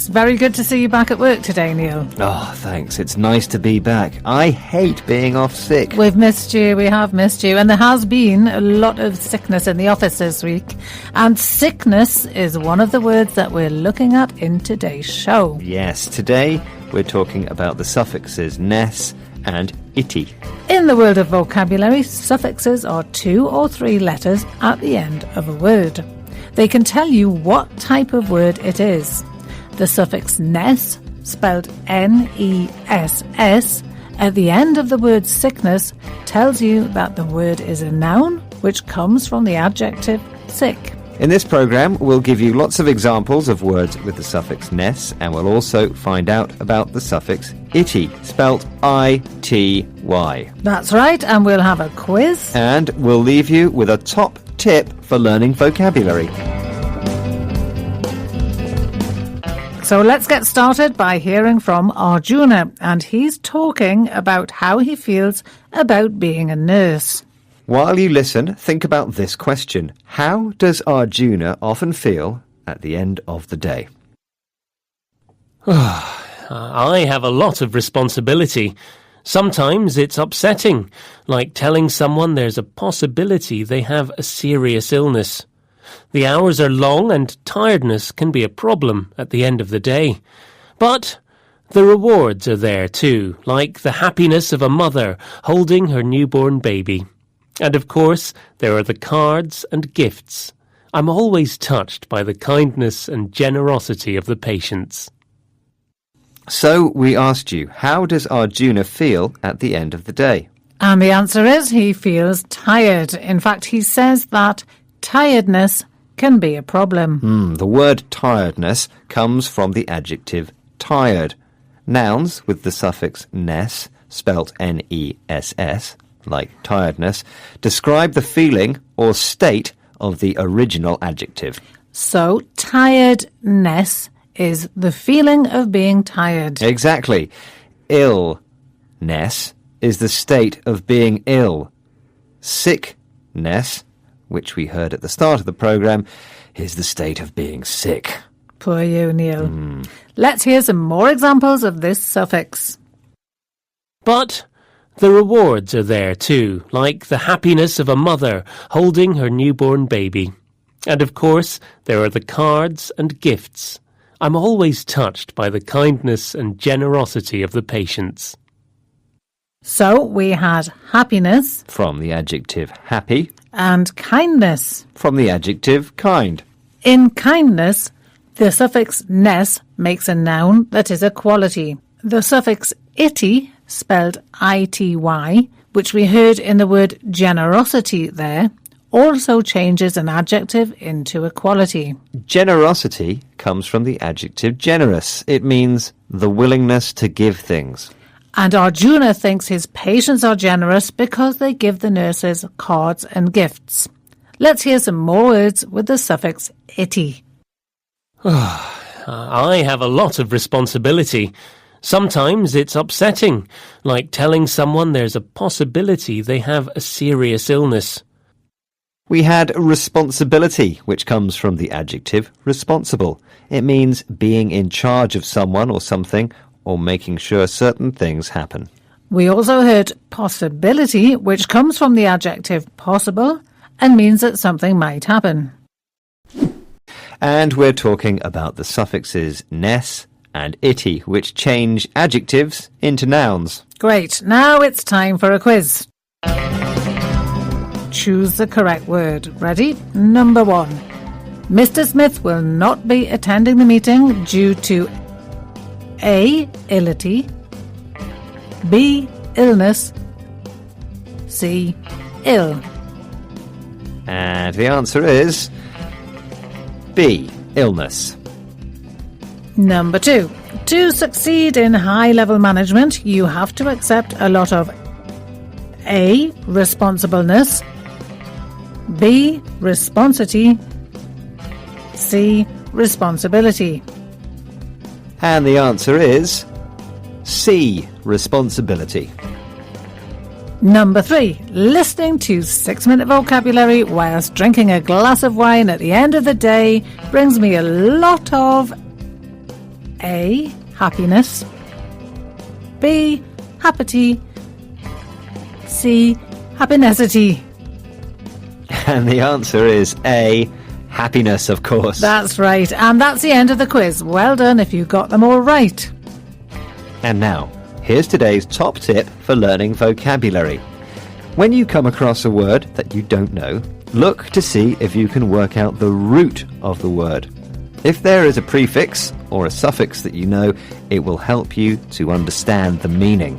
very good to see you back at work today, Neil. Oh, thanks. It's nice to be back. I hate being off sick. We've missed you, we have missed you. And there has been a lot of sickness in the office this week. And sickness is one of the words that we're looking at in today's show. Yes, today we're talking about the suffixes ness and itty. In the world of vocabulary, suffixes are 2 or 3 letters at the end of a word. They can tell you what type of word it is. The suffix ness, spelled N-E-S-S, at the end of the word sickness tells you that the word is a noun which comes from the adjective sick. In this programme, we'll give you lots of examples of words with the suffix ness, and we'll also find out about the suffix itty, spelt I-T-Y. That's right, and we'll have a quiz. And we'll leave you with a top tip for learning vocabulary. So let's get started by hearing from Arjuna, and he's talking about how he feels about being a nurse. While you listen, think about this question. How does Arjuna often feel at the end of the day? I have a lot of responsibility. Sometimes it's upsetting, like telling someone there's a possibility they have a serious illness. The hours are long and tiredness can be a problem at the end of the day. But the rewards are there too, like the happiness of a mother holding her newborn baby. And of course, there are the cards and gifts. I'm always touched by the kindness and generosity of the patients. So we asked you, how does Arjuna feel at the end of the day? And the answer is he feels tired. In fact, he says that tiredness can be a problem. The word tiredness comes from the adjective tired. Nouns with the suffix ness, spelt N-E-S-S, like tiredness, describe the feeling or state of the original adjective. So, tiredness is the feeling of being tired. Exactly. Illness is the state of being ill. Sickness, which we heard at the start of the programme, is the state of being sick. Poor you, Neil. Let's hear some more examples of this suffix. But the rewards are there too, like the happiness of a mother holding her newborn baby. And of course, there are the cards and gifts. I'm always touched by the kindness and generosity of the patients. So, we had happiness From the adjective happy. and kindness. From the adjective kind. In kindness, the suffix ness makes a noun that is a quality. The suffix itty, spelled I-T-Y, which we heard in the word generosity there, also changes an adjective into a quality. Generosity comes from the adjective generous. It means the willingness to give things. And Arjuna thinks his patients are generous because they give the nurses cards and gifts. Let's hear some more words with the suffix itty. I have a lot of responsibility. Sometimes it's upsetting, like telling someone there's a possibility they have a serious illness. We had responsibility, which comes from the adjective responsible. It means being in charge of someone or something, or making sure certain things happen. We also heard possibility, which comes from the adjective possible and means that something might happen. And we're talking about the suffixes ness and itty, which change adjectives into nouns. Great, now it's time for a quiz. Choose the correct word. Ready? Number 1. Mr. Smith will not be attending the meeting due to A. Illity, B. Illness, C. Ill. And the answer is B. Illness. Number 2. To succeed in high-level management, you have to accept a lot of A. Responsibleness, B. Responsity, C. Responsibility. And the answer is C. Responsibility. Number 3. Listening to 6-minute vocabulary whilst drinking a glass of wine at the end of the day brings me a lot of A. Happiness, B. Happity, C. Happinessity. And the answer is A. Happiness, of course. That's right, and that's the end of the quiz. Well done if you got them all right. And now, here's today's top tip for learning vocabulary. When you come across a word that you don't know, look to see if you can work out the root of the word. If there is a prefix or a suffix that you know, it will help you to understand the meaning.